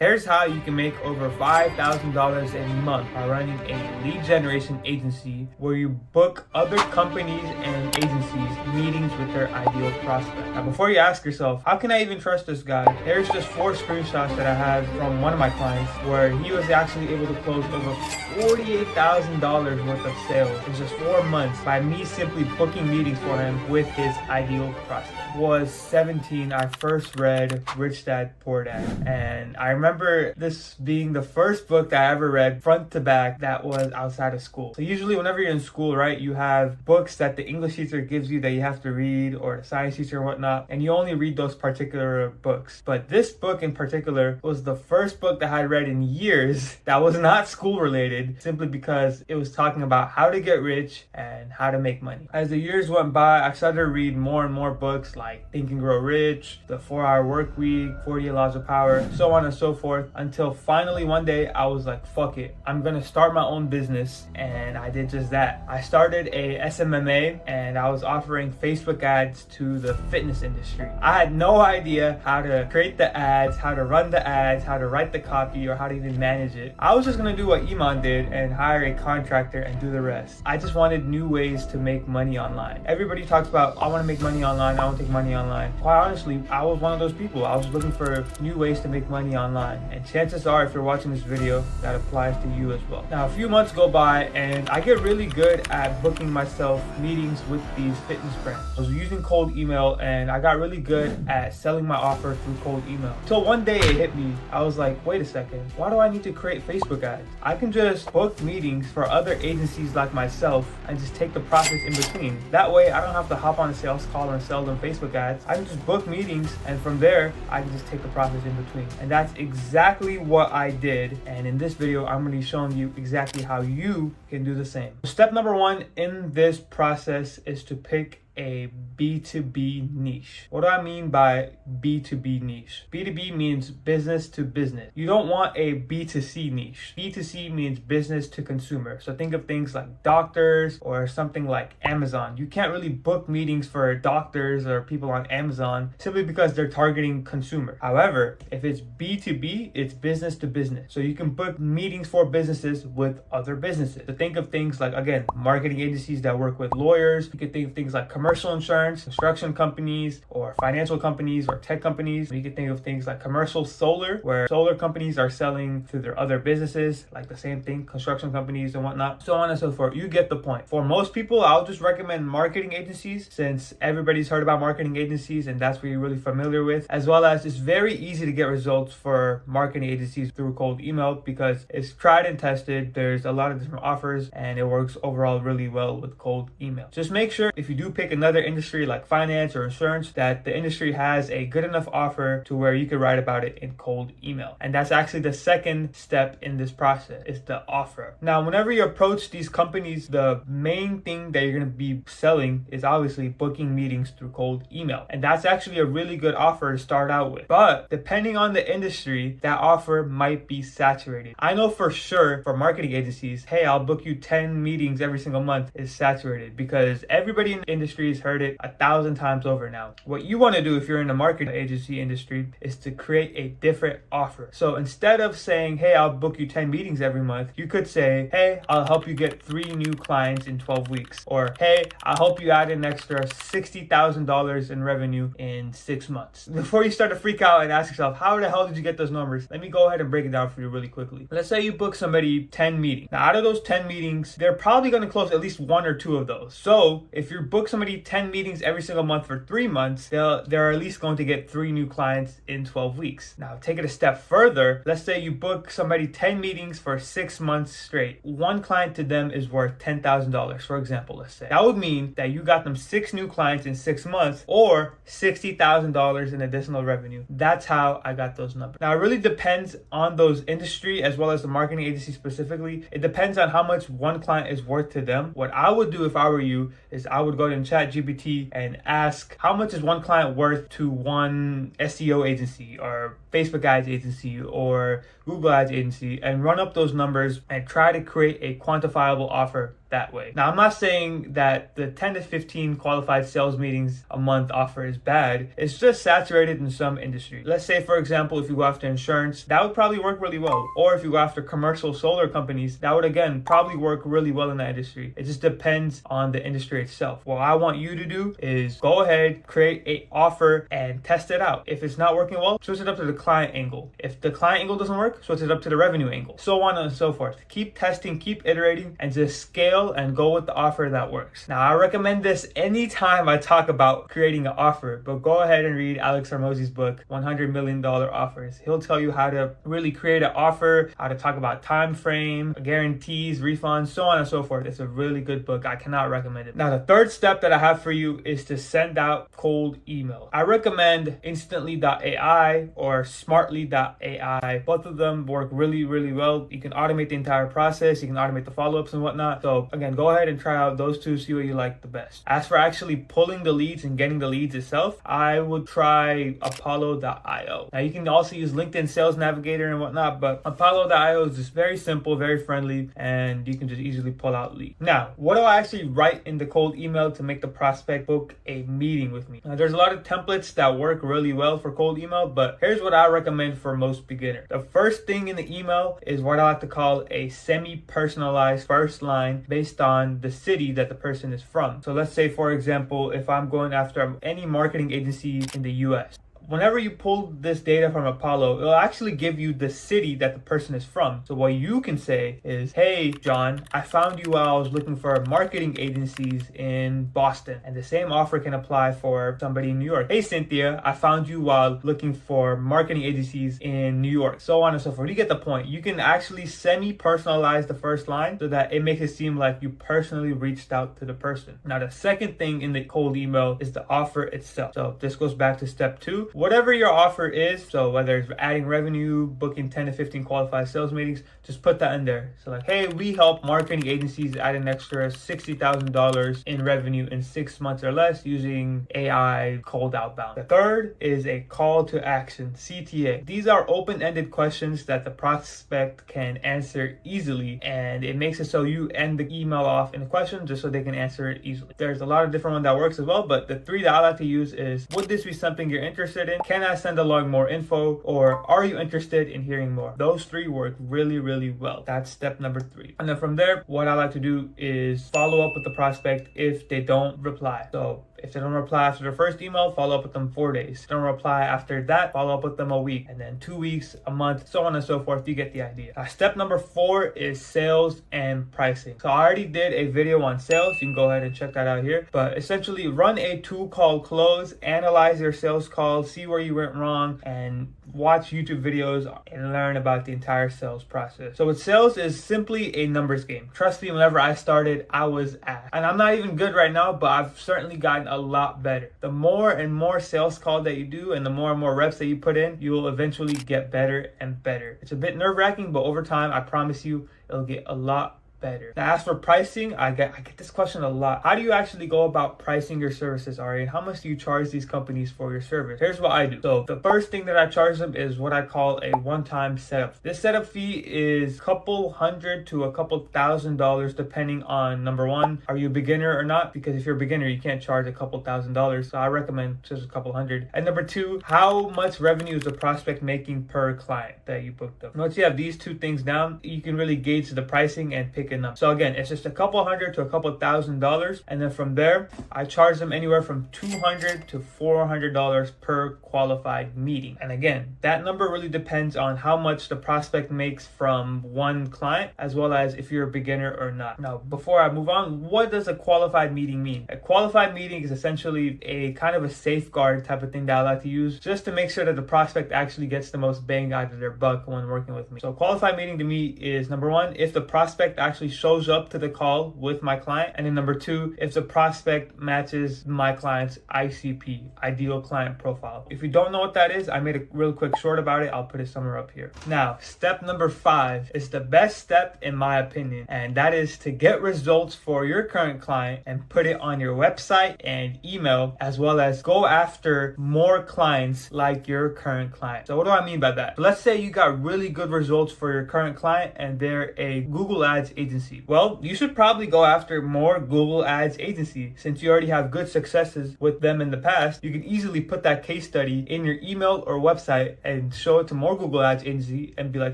Here's how you can make over $5,000 a month by running a lead generation agency where you book other companies and agencies meetings with their ideal prospect. Now, before you ask yourself, how can I even trust this guy? Here's just 4 screenshots that I have from one of my clients where he was actually able to close over $48,000 worth of sales in just 4 months by me simply booking meetings for him with his ideal prospect. Was 17, I first read Rich Dad Poor Dad, and I remember this being the first book that I ever read front to back that was outside of school. So usually whenever you're in school, right, you have books that the English teacher gives you that you have to read, or the science teacher and whatnot, and you only read those particular books. But this book in particular was the first book that I read in years that was not school related, simply because it was talking about how to get rich and how to make money. As the years went by, I started to read more and more books like Think and Grow Rich, The 4-Hour Work Week, 48 Laws of Power, so on and so forth, until finally one day I was like, fuck it, I'm gonna start my own business. And I did just that. I started a SMMA and I was offering Facebook ads to the fitness industry. I had no idea how to create the ads, how to run the ads, how to write the copy, or how to even manage it. I was just gonna do what Iman did and hire a contractor and do the rest. I just wanted new ways to make money online. Everybody talks about, I wanna make money online, I wanna take money online. Quite honestly, I was one of those people. I was looking for new ways to make money online. And chances are, if you're watching this video, that applies to you as well. Now, a few months go by and I get really good at booking myself meetings with these fitness brands. I was using cold email and I got really good at selling my offer through cold email. Till one day it hit me. I was like, wait a second, why do I need to create Facebook ads? I can just book meetings for other agencies like myself and just take the profits in between. That way I don't have to hop on a sales call and sell them Facebook ads. I can just book meetings and from there I can just take the profits in between. And that's exactly what I did. And in this video I'm going to be showing you exactly how you can do the same. Step number 1 in this process is to pick a B2B niche. What do I mean by B2B niche? B2B means business to business. You don't want a B2C niche. B2C means business to consumer. So think of things like doctors or something like Amazon. You can't really book meetings for doctors or people on Amazon simply because they're targeting consumer. However, if it's B2B, it's business to business. So you can book meetings for businesses with other businesses. So think of things like, again, marketing agencies that work with lawyers. You can think of things like commercial insurance, construction companies, or financial companies, or tech companies. You can think of things like commercial solar, where solar companies are selling to their other businesses, like the same thing, construction companies and whatnot, so on and so forth. You get the point. For most people, I'll just recommend marketing agencies, since everybody's heard about marketing agencies and that's what you're really familiar with, as well as it's very easy to get results for marketing agencies through cold email because it's tried and tested. There's a lot of different offers and it works overall really well with cold email. Just make sure if you do pick another industry like finance or insurance, that the industry has a good enough offer to where you could write about it in cold email. And that's actually the second step in this process, is the offer. Now, whenever you approach these companies, the main thing that you're going to be selling is obviously booking meetings through cold email. And that's actually a really good offer to start out with. But depending on the industry, that offer might be saturated. I know for sure for marketing agencies, hey, I'll book you 10 meetings every single month is saturated because everybody in the industry has heard it 1,000 times over now. What you want to do if you're in the marketing agency industry is to create a different offer. So instead of saying, hey, I'll book you 10 meetings every month, you could say, hey, I'll help you get 3 new clients in 12 weeks. Or, hey, I'll help you add an extra $60,000 in revenue in 6 months. Before you start to freak out and ask yourself, how the hell did you get those numbers? Let me go ahead and break it down for you really quickly. Let's say you book somebody 10 meetings. Now, out of those 10 meetings, they're probably going to close at least 1 or 2 of those. So if you book somebody 10 meetings every single month for 3 months, they're at least going to get 3 new clients in 12 weeks. Now, take it a step further. Let's say you book somebody 10 meetings for 6 months straight. 1 client to them is worth $10,000, for example, let's say. That would mean that you got them 6 new clients in 6 months or $60,000 in additional revenue. That's how I got those numbers. Now, it really depends on those industry as well as the marketing agency specifically. It depends on how much 1 client is worth to them. What I would do if I were you is I would go to ChatGPT and ask, how much is 1 client worth to 1 SEO agency or Facebook ads agency or Google ads agency and run up those numbers and try to create a quantifiable offer that way. Now, I'm not saying that the 10 to 15 qualified sales meetings a month offer is bad. It's just saturated in some industries. Let's say, for example, if you go after insurance, that would probably work really well. Or if you go after commercial solar companies, that would again probably work really well in that industry. It just depends on the industry itself. What I want you to do is go ahead, create an offer and test it out. If it's not working well, switch it up to the client angle. If the client angle doesn't work, switch it up to the revenue angle. So on and so forth. Keep testing, keep iterating, and just scale and go with the offer that works. Now, I recommend this anytime I talk about creating an offer, but go ahead and read Alex Hormozi's book, $100 Million Offers. He'll tell you how to really create an offer, how to talk about time frame, guarantees, refunds, so on and so forth. It's a really good book. I cannot recommend it. Now, the third step that I have for you is to send out cold email. I recommend instantly.ai or smartly.ai. Both of them work really, really well. You can automate the entire process. You can automate the follow-ups and whatnot. So again, go ahead and try out those two, see what you like the best. As for actually pulling the leads and getting the leads itself, I would try Apollo.io. Now, you can also use LinkedIn Sales Navigator and whatnot, but Apollo.io is just very simple, very friendly, and you can just easily pull out leads. Now, what do I actually write in the cold email to make the prospect book a meeting with me? Now, there's a lot of templates that work really well for cold email, but here's what I recommend for most beginners. The first thing in the email is what I like to call a semi-personalized first line based on the city that the person is from. So let's say, for example, if I'm going after any marketing agency in the US, whenever you pull this data from Apollo, it'll actually give you the city that the person is from. So what you can say is, hey, John, I found you while I was looking for marketing agencies in Boston. And the same offer can apply for somebody in New York. Hey, Cynthia, I found you while looking for marketing agencies in New York. So on and so forth. You get the point. You can actually semi-personalize the first line so that it makes it seem like you personally reached out to the person. Now, the second thing in the cold email is the offer itself. So this goes back to step 2. Whatever your offer is, so whether it's adding revenue, booking 10 to 15 qualified sales meetings, just put that in there. So like, hey, we help marketing agencies add an extra $60,000 in revenue in 6 months or less using AI cold outbound. The third is a call to action, CTA. These are open-ended questions that the prospect can answer easily, and it makes it so you end the email off in a question just so they can answer it easily. There's a lot of different ones that works as well, but the 3 that I like to use is, would this be something you're interested in? Can I send along more info? Or are you interested in hearing more? Those 3 work really, really well. That's step number 3. And then from there, what I like to do is follow up with the prospect if they don't reply. So if they don't reply after the first email, follow up with them 4 days. If they don't reply after that, follow up with them a week, and then 2 weeks, a month, so on and so forth. You get the idea. Step number 4 is sales and pricing. So I already did a video on sales. You can go ahead and check that out here. But essentially, run a 2-call close, analyze your sales calls, see where you went wrong, and watch YouTube videos and learn about the entire sales process. So with sales is simply a numbers game. Trust me, whenever I started, I was ass. And I'm not even good right now, but I've certainly gotten a lot better. The more and more sales call that you do and the more and more reps that you put in, you will eventually get better and better. It's a bit nerve-wracking, but over time, I promise you, it'll get a lot better. Now, as for pricing, I get this question a lot. How do you actually go about pricing your services, Ari? And how much do you charge these companies for your service? Here's what I do. So the first thing that I charge them is what I call a one-time setup. This setup fee is a couple $100 to a couple $1,000 depending on, number one, are you a beginner or not? Because if you're a beginner, you can't charge a couple $1,000. So I recommend just a couple $100. And number 2, how much revenue is the prospect making per client that you booked them? Once you have these 2 things down, you can really gauge the pricing and pick enough. So again, it's just a couple $100 to a couple $1,000, and then from there, I charge them anywhere from $200 to $400 per qualified meeting. And again, that number really depends on how much the prospect makes from one client, as well as if you're a beginner or not. Now, before I move on, what does a qualified meeting mean? A qualified meeting is essentially a kind of a safeguard type of thing that I like to use just to make sure that the prospect actually gets the most bang out of their buck when working with me. So a qualified meeting to me is, number 1, if the prospect actually actually shows up to the call with my client. And then number two, if the prospect matches my client's ICP, ideal client profile. If you don't know what that is, I made a real quick short about it. I'll put it somewhere up here. Now, step number 5 is the best step in my opinion, and that is to get results for your current client and put it on your website and email, as well as go after more clients like your current client. So what do I mean by that? So let's say you got really good results for your current client and they're a Google Ads agency. Well, you should probably go after more Google Ads agency. Since you already have good successes with them in the past, you can easily put that case study in your email or website and show it to more Google Ads agency and be like,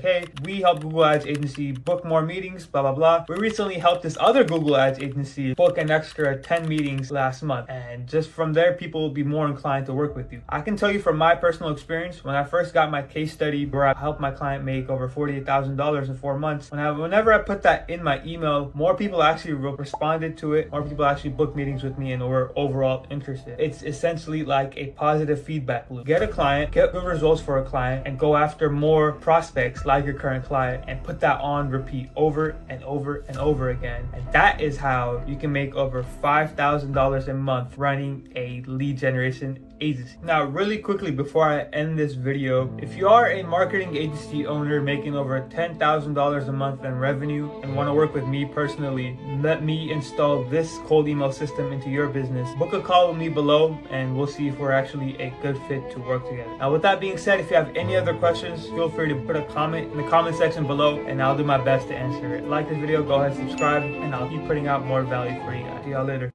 hey, we help Google Ads agency book more meetings, blah, blah, blah. We recently helped this other Google Ads agency book an extra 10 meetings last month. And just from there, people will be more inclined to work with you. I can tell you from my personal experience, when I first got my case study where I helped my client make over $48,000 in 4 months, whenever I put that in my email, more people actually responded to it. More people actually booked meetings with me and were overall interested. It's essentially like a positive feedback loop. Get a client, get good results for a client, and go after more prospects like your current client and put that on repeat over and over and over again. And that is how you can make over $5,000 a month running a lead generation agency. Now, really quickly before I end this video, if you are a marketing agency owner making over $10,000 a month in revenue and want to work with me personally, let me install this cold email system into your business. Book a call with me below and we'll see if we're actually a good fit to work together. Now, with that being said, if you have any other questions, feel free to put a comment in the comment section below and I'll do my best to answer it. Like this video, go ahead and subscribe, and I'll keep putting out more value for you guys. See y'all later.